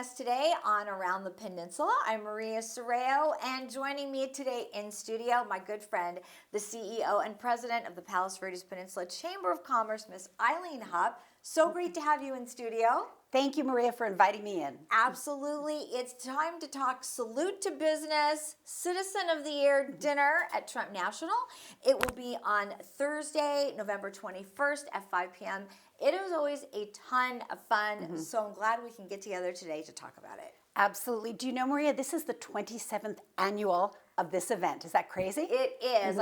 us today on Around the Peninsula. I'm Maria Serrao, and joining me today in studio, my good friend, the CEO and president of the Palos Verdes Peninsula Chamber of Commerce, Miss Eileen Hupp. So great to have you in studio. Thank you, Maria, for inviting me in. Absolutely. It's time to talk Salute to Business Citizen of the Year dinner at Trump National. It will be on Thursday, November 21st at 5 p.m. It is always a ton of fun, so I'm glad we can get together today to talk about it. Absolutely. Do you know, Maria, this is the 27th annual of this event. Is that crazy? It is.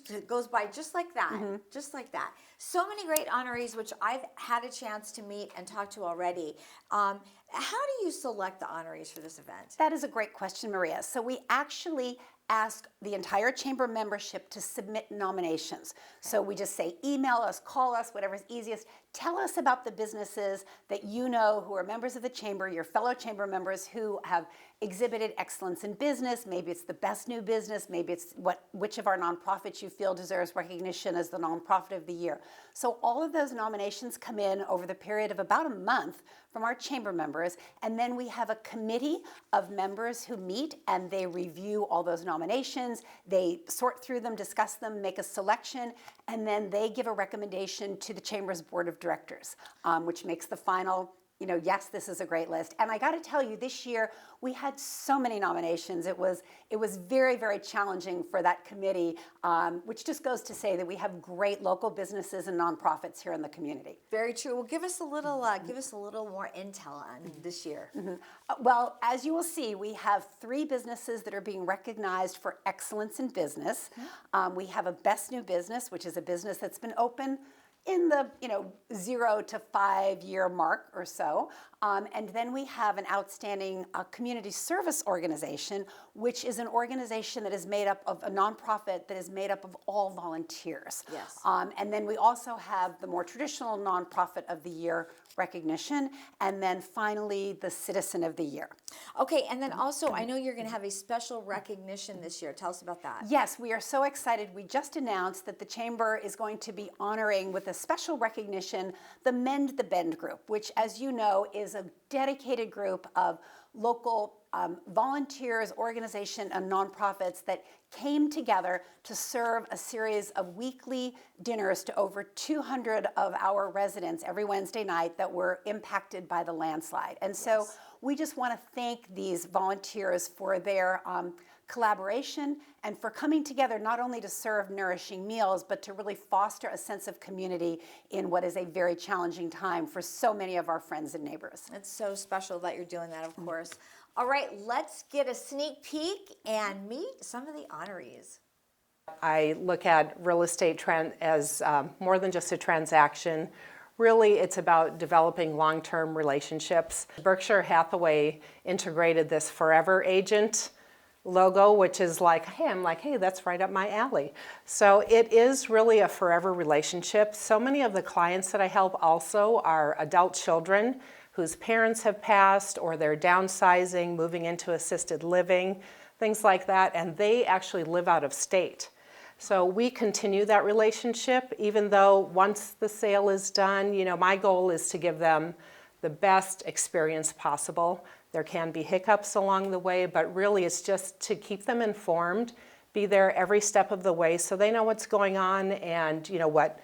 It goes by just like that. Just like that. So many great honorees, which I've had a chance to meet and talk to already. How do you select the honorees for this event? That is a great question, Maria. So we actually ask the entire chamber membership to submit nominations. So we just say, email us, call us, whatever's easiest. Tell us about the businesses that you know who are members of the chamber, your fellow chamber members who have exhibited excellence in business. Maybe it's the best new business. Maybe it's which of our nonprofits you feel deserves recognition as the nonprofit of the year. So all of those nominations come in over the period of about a month from our chamber members, and then we have a committee of members who meet and they review all those nominations. They sort through them, discuss them, make a selection, and then they give a recommendation to the chamber's board of directors, which makes the final, yes, this is a great list. And I got to tell you, this year we had so many nominations. It was very, very challenging for that committee, which just goes to say that we have great local businesses and nonprofits here in the community. Very true. Well, give us a little more intel on this year. Well, as you will see, we have 3 businesses that are being recognized for excellence in business. We have a best new business, which is a business that's been open in the 0 to 5 year mark or so. And then we have an outstanding community service organization, which is an organization that is made up of a nonprofit that is made up of all volunteers. Yes. And then we also have the more traditional nonprofit of the year recognition, and then finally the citizen of the year. Okay, and then also I know you're going to have a special recognition this year. Tell us about that. Yes, we are so excited. We just announced that the Chamber is going to be honoring with a special recognition the Mend the Bend group, which, as you know, is a dedicated group of local volunteers, organization, and nonprofits that came together to serve a series of weekly dinners to over 200 of our residents every Wednesday night that were impacted by the landslide. And so we just want to thank these volunteers for their collaboration and for coming together not only to serve nourishing meals, but to really foster a sense of community in what is a very challenging time for so many of our friends and neighbors. It's so special that you're doing that, of course. All right, let's get a sneak peek and meet some of the honorees. I look at real estate as more than just a transaction. Really, it's about developing long-term relationships. Berkshire Hathaway integrated this Forever Agent logo, which is like, hey, that's right up my alley. So it is really a forever relationship. So many of the clients that I help also are adult children whose parents have passed or they're downsizing, moving into assisted living, things like that, and they actually live out of state. So we continue that relationship, even though once the sale is done, my goal is to give them the best experience possible. There can be hiccups along the way, but really it's just to keep them informed, be there every step of the way so they know what's going on and what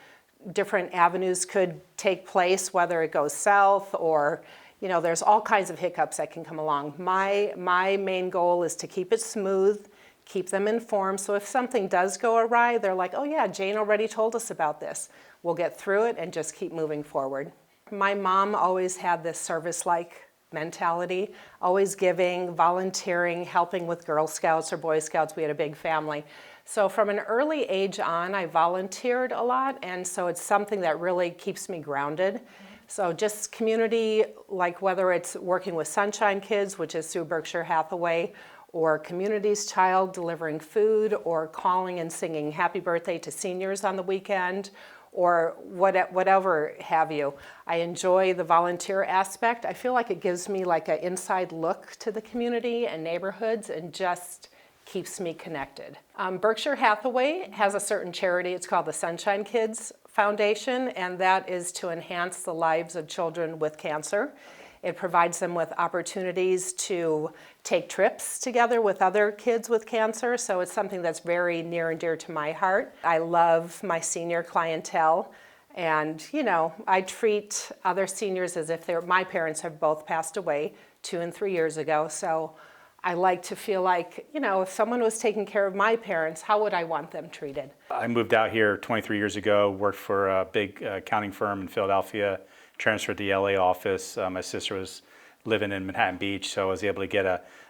different avenues could take place, whether it goes south or, there's all kinds of hiccups that can come along. My main goal is to keep it smooth, keep them informed, so if something does go awry, they're like, oh yeah, Jane already told us about this. We'll get through it and just keep moving forward. My mom always had this service-like mentality, always giving, volunteering, helping with Girl Scouts or Boy Scouts. We had a big family. So from an early age on, I volunteered a lot, and so it's something that really keeps me grounded. So just community, like whether it's working with Sunshine Kids, which is through Berkshire Hathaway, or Community's Child delivering food, or calling and singing happy birthday to seniors on the weekend, or whatever have you. I enjoy the volunteer aspect. I feel like it gives me like an inside look to the community and neighborhoods and just keeps me connected. Berkshire Hathaway has a certain charity. It's called the Sunshine Kids Foundation, and that is to enhance the lives of children with cancer. It provides them with opportunities to take trips together with other kids with cancer, so it's something that's very near and dear to my heart. I love my senior clientele, and I treat other seniors as if my parents have both passed away 2 and 3 years ago, so I like to feel like, if someone was taking care of my parents, how would I want them treated? I moved out here 23 years ago, worked for a big accounting firm in Philadelphia, transferred to the LA office. My sister was living in Manhattan Beach, so I was able to get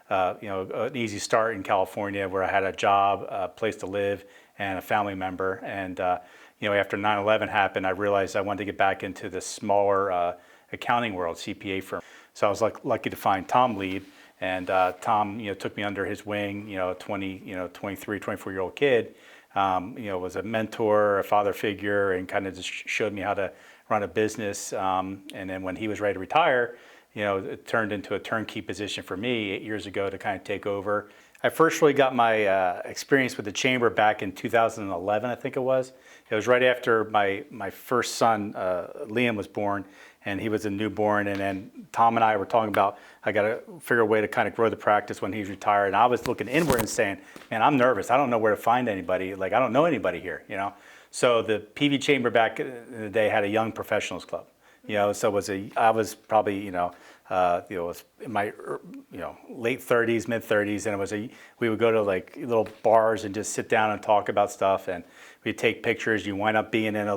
an easy start in California where I had a job, a place to live, and a family member. And after 9/11 happened, I realized I wanted to get back into the smaller accounting world, CPA firm. So I was lucky to find Tom Lieb. And Tom, took me under his wing, 23, 24-year-old kid, was a mentor, a father figure, and kind of just showed me how to run a business. And then when he was ready to retire, it turned into a turnkey position for me 8 years ago to kind of take over. I first really got my experience with the chamber back in 2011, I think it was. It was right after my first son, Liam, was born, and he was a newborn. And then Tom and I were talking about, I got to figure a way to kind of grow the practice when he's retired. And I was looking inward and saying, man, I'm nervous. I don't know where to find anybody. I don't know anybody here, So the PV Chamber back in the day had a young professionals club, so I was probably, was in my, late 30s, mid 30s, and we would go to little bars and just sit down and talk about stuff, and we'd take pictures. You wind up being in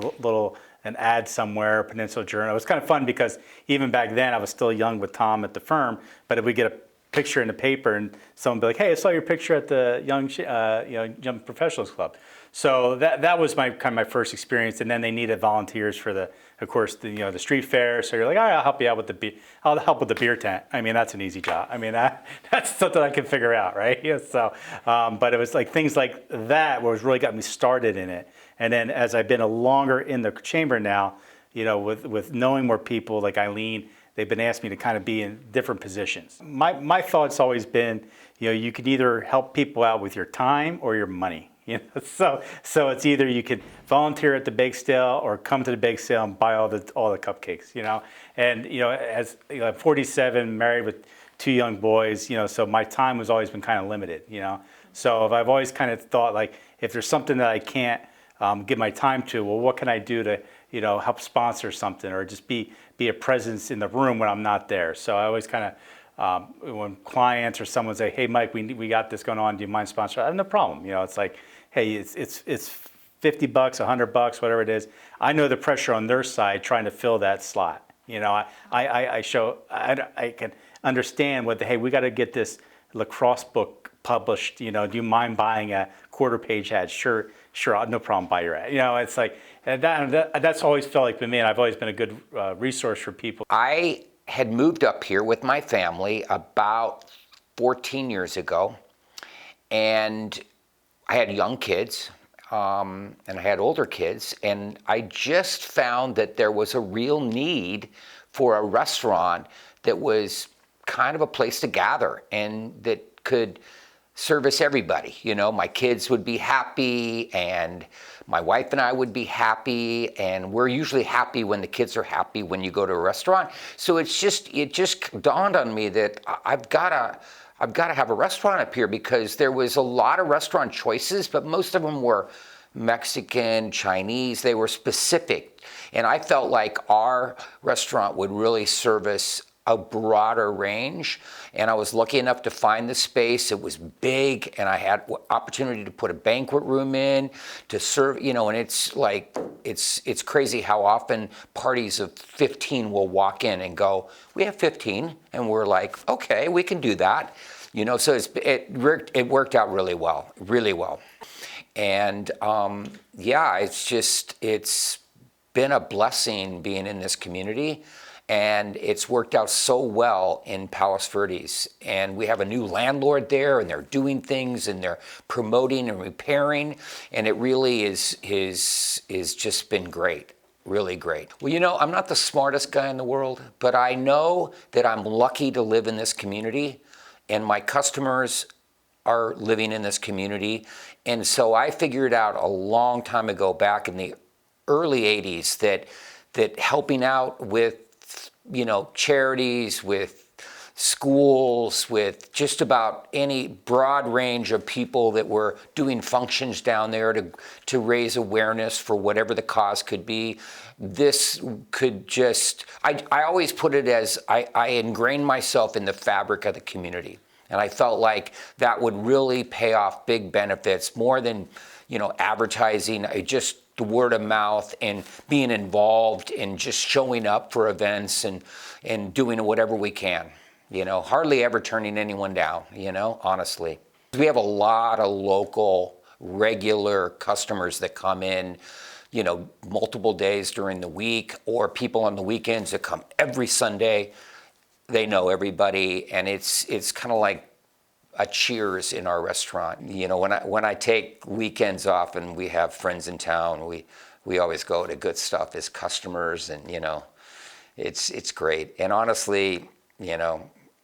an ad somewhere, Peninsula Journal. It was kind of fun because even back then I was still young with Tom at the firm, but if we get a picture in the paper and someone would be like, hey, I saw your picture at the Young Professionals Club. So that was my first experience, and then they needed volunteers for the street fair. So you're like, all right, I'll help you out with I'll help with the beer tent. I mean, that's an easy job. I mean, that's something I can figure out, right? Yeah, so, but it was things like that was really got me started in it. And then as I've been longer in the chamber now, with knowing more people like Eileen, they've been asking me to kind of be in different positions. My thought's always been, you can either help people out with your time or your money. So it's either you can volunteer at the bake sale or come to the bake sale and buy all the cupcakes. And as I'm 47, married with 2 young boys. So my time has always been kind of limited. So I've always kind of thought if there's something that I can't give my time to, well, what can I do to help sponsor something or just be a presence in the room when I'm not there. So I always kind of when clients or someone say, hey, Mike, we got this going on, do you mind sponsoring? I have no problem. It's like, hey, it's $50, $100, whatever it is. I know the pressure on their side trying to fill that slot. I can understand hey, we got to get this lacrosse book published. Do you mind buying a quarter-page ad? Sure, no problem, buy your ad. It's like that's always felt like to me, and I've always been a good resource for people. I had moved up here with my family about 14 years ago, and I had young kids, and I had older kids, and I just found that there was a real need for a restaurant that was kind of a place to gather and that could service everybody. My kids would be happy, and my wife and I would be happy, and we're usually happy when the kids are happy when you go to a restaurant. So it just dawned on me that I've got to have a restaurant up here, because there was a lot of restaurant choices, but most of them were Mexican, Chinese. They were specific. And I felt like our restaurant would really service a broader range. And I was lucky enough to find the space. It was big, and I had opportunity to put a banquet room in to serve, and it's crazy how often parties of 15 will walk in and go, we have 15. And we're like, okay, we can do that. So it worked out really well, really well. And it's been a blessing being in this community. And it's worked out so well in Palos Verdes. And we have a new landlord there, and they're doing things, and they're promoting and repairing. And it really is just been great, really great. Well, I'm not the smartest guy in the world, but I know that I'm lucky to live in this community, and my customers are living in this community. And so I figured out a long time ago, back in the early 80s, that helping out with charities, with schools, with just about any broad range of people that were doing functions down there to raise awareness for whatever the cause could be. This could just, I always put it as I ingrained myself in the fabric of the community. And I felt like that would really pay off big benefits, more than, advertising, just the word of mouth and being involved and just showing up for events and doing whatever we can. Hardly ever turning anyone down, honestly. We have a lot of local, regular customers that come in, multiple days during the week, or people on the weekends that come every Sunday. They know everybody, and it's kind of like a Cheers in our restaurant. When I take weekends off and we have friends in town, we always go to Good Stuff as customers, and it's great. And honestly,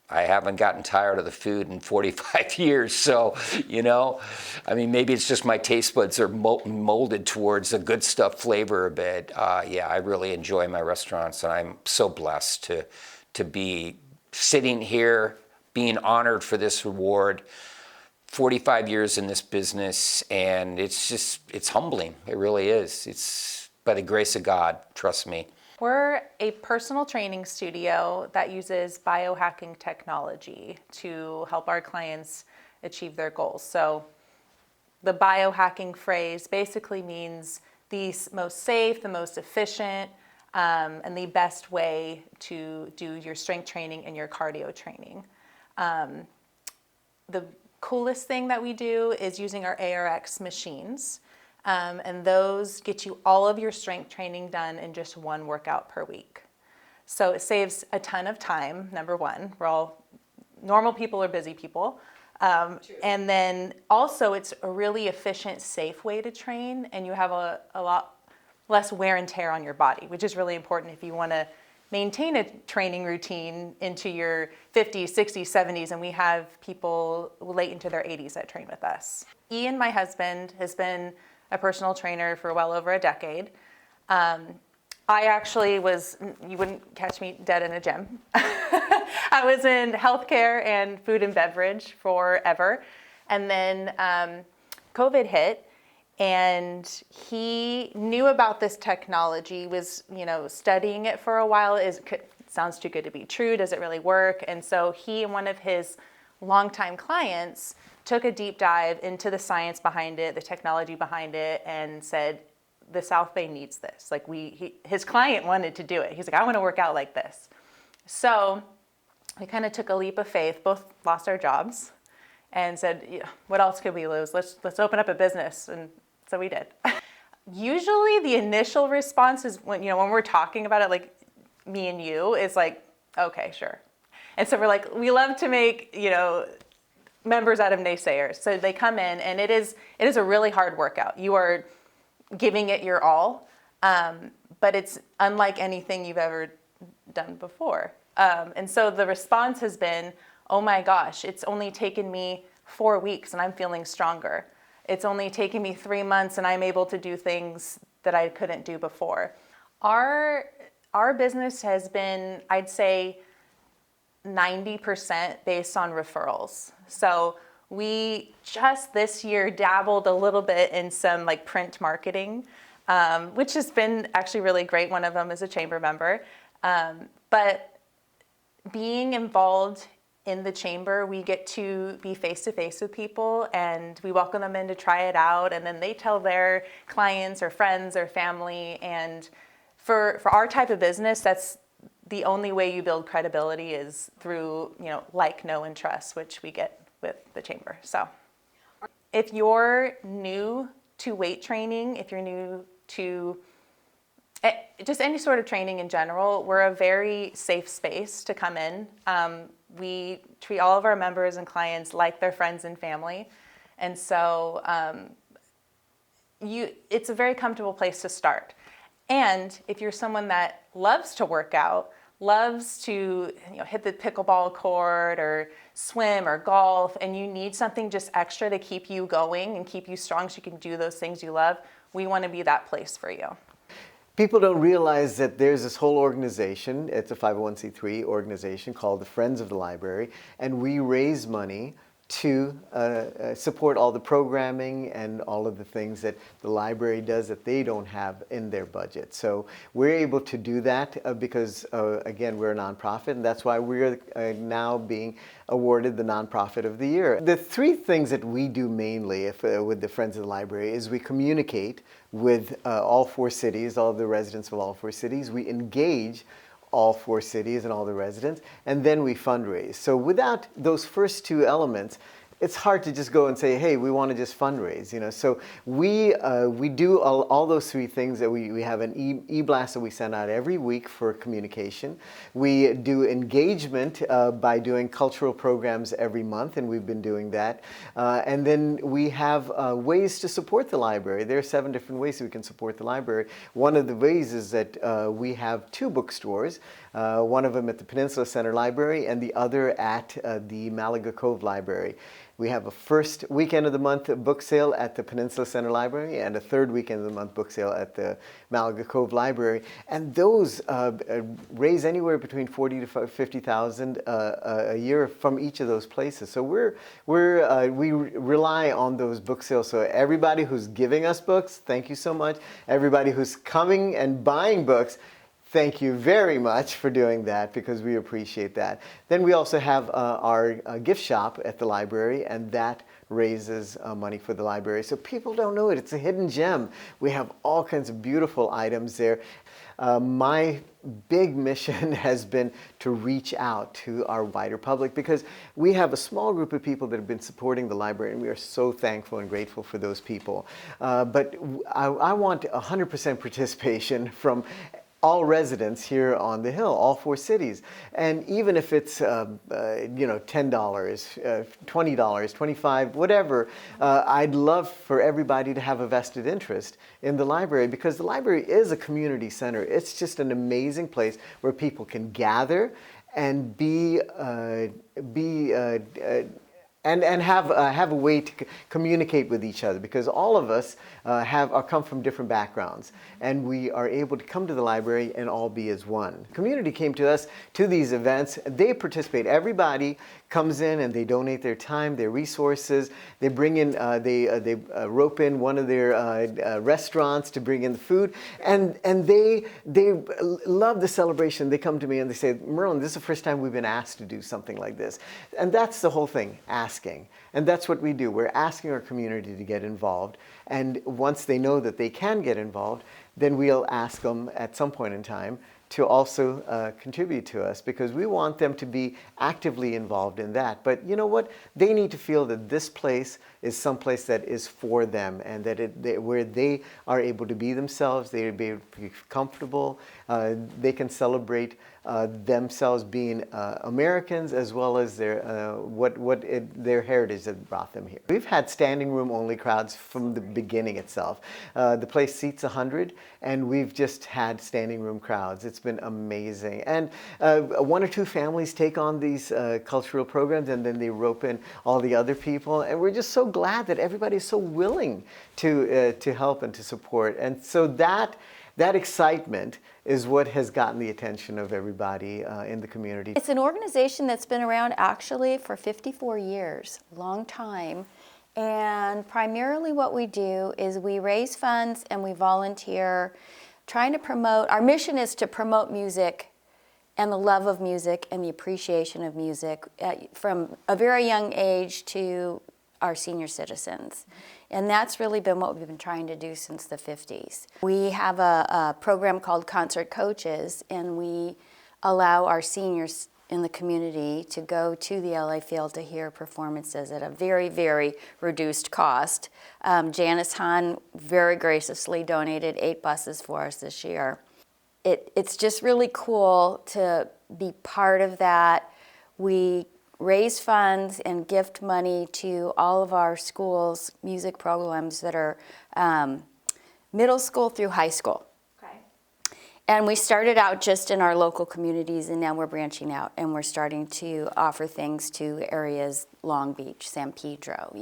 I haven't gotten tired of the food in 45 years. So, maybe it's just my taste buds are molded towards the Good Stuff flavor a bit. I really enjoy my restaurants, and I'm so blessed to be sitting here, being honored for this award. 45 years in this business, and it's humbling. It really is. It's by the grace of God, trust me. We're a personal training studio that uses biohacking technology to help our clients achieve their goals. So the biohacking phrase basically means the most safe, the most efficient, and the best way to do your strength training and your cardio training. The coolest thing that we do is using our ARX machines. And those get you all of your strength training done in just one workout per week. So it saves a ton of time, number one. Normal people are busy people. And then also it's a really efficient, safe way to train, and you have a lot less wear and tear on your body, which is really important if you want to maintain a training routine into your 50s, 60s, 70s, and we have people late into their 80s that train with us. Ian, my husband, has been a personal trainer for well over a decade. I actually you wouldn't catch me dead in a gym. I was in healthcare and food and beverage forever. And then COVID hit, and he knew about this technology, was studying it for a while. Sounds too good to be true. Does it really work? And so he and one of his longtime clients took a deep dive into the science behind it, the technology behind it, and said, the South Bay needs this. His client wanted to do it. He's like, I want to work out like this. So we kind of took a leap of faith, both lost our jobs, and said, what else could we lose? Let's open up a business. And so we did. Usually the initial response is when we're talking about it, like me and you, is like, okay, sure. And so we're like, we love to make, members out of naysayers. So they come in, and it is a really hard workout. You are giving it your all, but it's unlike anything you've ever done before. And so the response has been, oh my gosh, it's only taken me 4 weeks and I'm feeling stronger. It's only taken me 3 months and I'm able to do things that I couldn't do before. Our business has been, I'd say, 90% based on referrals. So we just this year dabbled a little bit in some print marketing, which has been actually really great. One of them is a chamber member. But being involved in the chamber, we get to be face-to-face with people, and we welcome them in to try it out, and then they tell their clients or friends or family. And for our type of business, that's the only way you build credibility is through, know, and trust, which we get with the chamber. So if you're new to weight training, if you're new to just any sort of training in general, we're a very safe space to come in. We treat all of our members and clients like their friends and family. And so it's a very comfortable place to start. And if you're someone that loves to work out, loves to hit the pickleball court or swim or golf, and you need something just extra to keep you going and keep you strong so you can do those things you love, we want to be that place for you. People don't realize that there's this whole organization. It's a 501c3 organization called the Friends of the Library, and we raise money to support all the programming and all of the things that the library does that they don't have in their budget. So we're able to do that because, again, we're a nonprofit, and that's why we're now being awarded the Nonprofit of the Year. The three things that we do mainly with the Friends of the Library is we communicate with all four cities, all the residents of all four cities. We engage all four cities and all the residents, and then we fundraise. So without those first two elements, it's hard to just go and say, hey, we want to just fundraise, you know. So we do all those three things. That we have an e-blast that we send out every week for communication. We do engagement by doing cultural programs every month, and we've been doing that. And then we have ways to support the library. There are 7 different ways that we can support the library. One of the ways is that we have 2 bookstores, one of them at the Peninsula Center Library and the other at the Malaga Cove Library. We have a first weekend of the month book sale at the Peninsula Center Library and a third weekend of the month book sale at the Malaga Cove Library. And those raise anywhere between $40,000 to $50,000 a year from each of those places. So we rely on those book sales. So everybody who's giving us books, thank you so much. Everybody who's coming and buying books, thank you very much for doing that, because we appreciate that. Then we also have our gift shop at the library, and that raises money for the library. So people don't know it. It's a hidden gem. We have all kinds of beautiful items there. My big mission has been to reach out to our wider public, because we have a small group of people that have been supporting the library, and we are so thankful and grateful for those people. But I want 100% participation from all residents here on the Hill, all 4 cities. And even if it's, $10, $20, $25, whatever, I'd love for everybody to have a vested interest in the library, because the library is a community center. It's just an amazing place where people can gather and and have a way to communicate with each other, because all of us come from different backgrounds, and we are able to come to the library and all be as one. Community came to us to these events. They participate. Everybody comes in and they donate their time, their resources. They bring in, they rope in one of their restaurants to bring in the food, and they love the celebration. They come to me and they say, Merlin, this is the first time we've been asked to do something like this. And that's the whole thing, asking. And that's what we do. We're asking our community to get involved. And once they know that they can get involved, then we'll ask them at some point in time to also contribute to us, because we want them to be actively involved in that. But you know what? They need to feel that this place is someplace that is for them, and that where they are able to be themselves, they be comfortable, they can celebrate themselves being Americans, as well as their their heritage that brought them here. We've had standing room only crowds from the beginning itself. The place seats 100, and we've just had standing room crowds. It's been amazing. And 1 or 2 families take on these cultural programs, and then they rope in all the other people. And we're just so glad that everybody is so willing to help and to support. And so that excitement is what has gotten the attention of everybody in the community. It's an organization that's been around actually for 54 years, long time. And primarily what we do is we raise funds and we volunteer, trying to promote, our mission is to promote music and the love of music and the appreciation of music from a very young age to our senior citizens. And that's really been what we've been trying to do since the 50s. We have a program called Concert Coaches, and we allow our seniors in the community to go to the LA Field to hear performances at a very, very reduced cost. Janice Hahn very graciously donated 8 buses for us this year. It's just really cool to be part of that. We raise funds and gift money to all of our schools' music programs that are middle school through high school. Okay. And we started out just in our local communities, and now we're branching out, and we're starting to offer things to areas, Long Beach, San Pedro,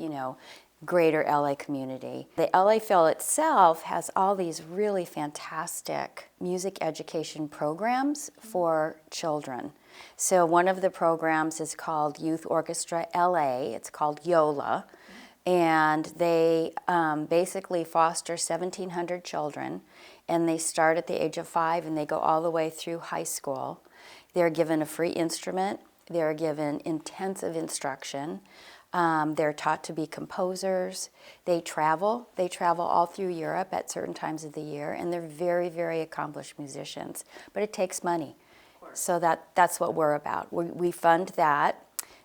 greater LA community. The LA Phil itself has all these really fantastic music education programs for children. So one of the programs is called Youth Orchestra LA. It's called YOLA. And they basically foster 1,700 children, and they start at the age of 5 and they go all the way through high school. They're given a free instrument. They're given intensive instruction. They're taught to be composers. They travel. They travel all through Europe at certain times of the year, and they're very, very accomplished musicians. But it takes money. So that's what we're about. We fund that.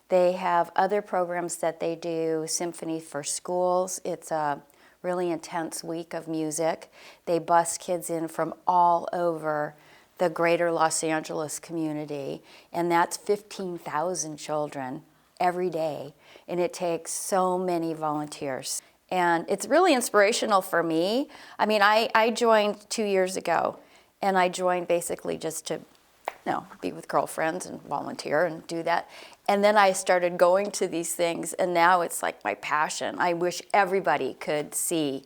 They have other programs that they do, Symphony for Schools. It's a really intense week of music. They bus kids in from all over the greater Los Angeles community, and that's 15,000 children every day, and it takes so many volunteers. And it's really inspirational for me. I mean, I joined 2 years ago, and I joined basically just to be with girlfriends and volunteer and do that. And then I started going to these things, and now it's like my passion. I wish everybody could see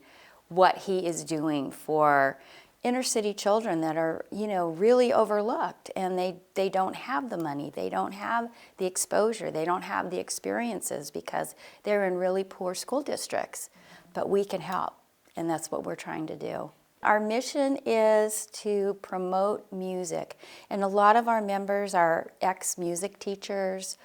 what he is doing for inner city children that are, really overlooked, and they don't have the money, they don't have the exposure, they don't have the experiences because they're in really poor school districts. But we can help, and that's what we're trying to do. Our mission is to promote music, and a lot of our members are ex-music teachers.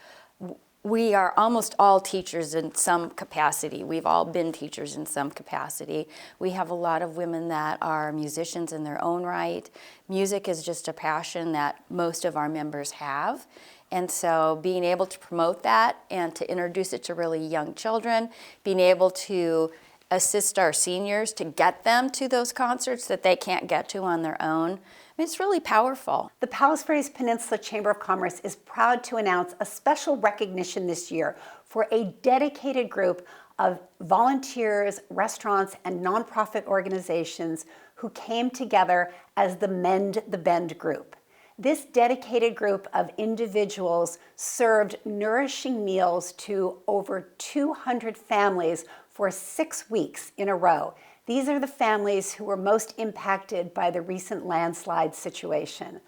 We are almost all teachers in some capacity. We've all been teachers in some capacity. We have a lot of women that are musicians in their own right. Music is just a passion that most of our members have. And so being able to promote that and to introduce it to really young children, being able to assist our seniors to get them to those concerts that they can't get to on their own. I mean, it's really powerful. The Palos Verdes Peninsula Chamber of Commerce is proud to announce a special recognition this year for a dedicated group of volunteers, restaurants, and nonprofit organizations who came together as the Mend the Bend group. This dedicated group of individuals served nourishing meals to over 200 families for 6 weeks in a row. These are the families who were most impacted by the recent landslide situation.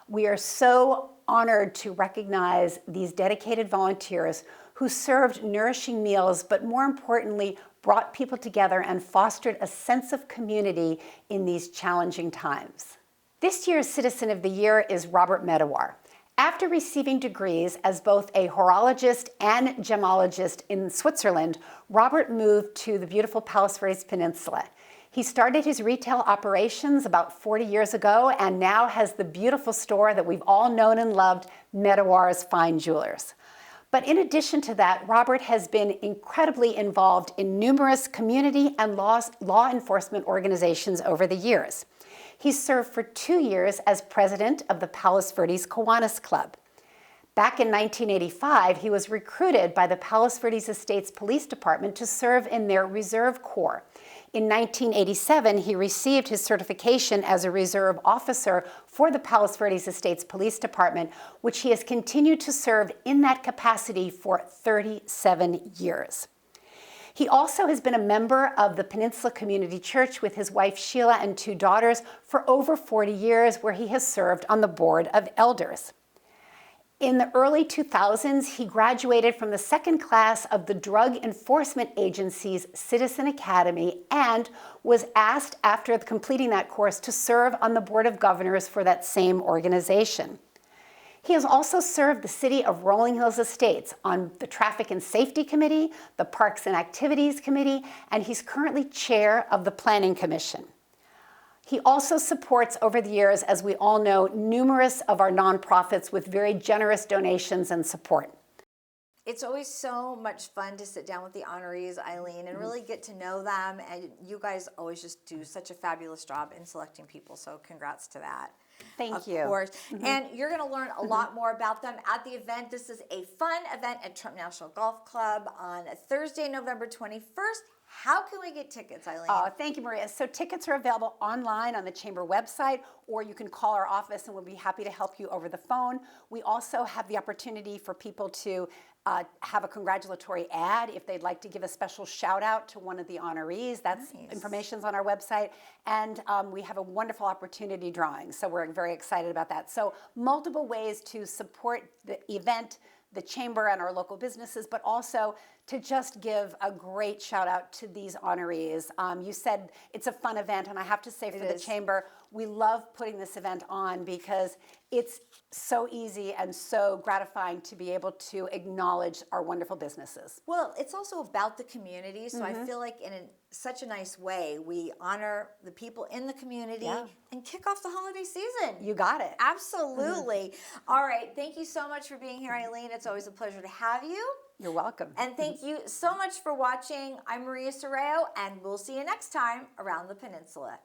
We are so honored to recognize these dedicated volunteers who served nourishing meals, but more importantly, brought people together and fostered a sense of community in these challenging times. This year's Citizen of the Year is Robert Medawar. After receiving degrees as both a horologist and gemologist in Switzerland, Robert moved to the beautiful Palos Verdes Peninsula. He started his retail operations about 40 years ago and now has the beautiful store that we've all known and loved, Medawar's Fine Jewelers. But in addition to that, Robert has been incredibly involved in numerous community and law enforcement organizations over the years. He served for 2 years as president of the Palos Verdes Kiwanis Club. Back in 1985, he was recruited by the Palos Verdes Estates Police Department to serve in their Reserve Corps. In 1987, he received his certification as a reserve officer for the Palos Verdes Estates Police Department, which he has continued to serve in that capacity for 37 years. He also has been a member of the Peninsula Community Church with his wife Sheila and 2 daughters for over 40 years, where he has served on the board of elders. In the early 2000s, he graduated from the second class of the Drug Enforcement Agency's Citizen Academy and was asked after completing that course to serve on the Board of Governors for that same organization. He has also served the City of Rolling Hills Estates on the Traffic and Safety Committee, the Parks and Activities Committee, and he's currently chair of the Planning Commission. He also supports, over the years, as we all know, numerous of our nonprofits with very generous donations and support. It's always so much fun to sit down with the honorees, Eileen, and really get to know them. And you guys always just do such a fabulous job in selecting people. So congrats to that. Thank you. Of course. And you're going to learn a lot more about them at the event. This is a fun event at Trump National Golf Club on Thursday, November 21st. How can we get tickets, Eileen? Thank you, Maria. So tickets are available online on the Chamber website, or you can call our office and we'll be happy to help you over the phone. We also have the opportunity for people to have a congratulatory ad if they'd like to give a special shout out to one of the honorees. That's information's on our website. And we have a wonderful opportunity drawing. So we're very excited about that. So multiple ways to support the event, the chamber and our local businesses, but also to just give a great shout out to these honorees. You said it's a fun event, and I have to say for the chamber, we love putting this event on because it's so easy and so gratifying to be able to acknowledge our wonderful businesses. Well, it's also about the community, so I feel like in such a nice way, we honor the people in the community and kick off the holiday season. You got it. Absolutely. All right, thank you so much for being here, Eileen. It's always a pleasure to have you. You're welcome. And thank you so much for watching. I'm Maria Serrao, and we'll see you next time around the Peninsula.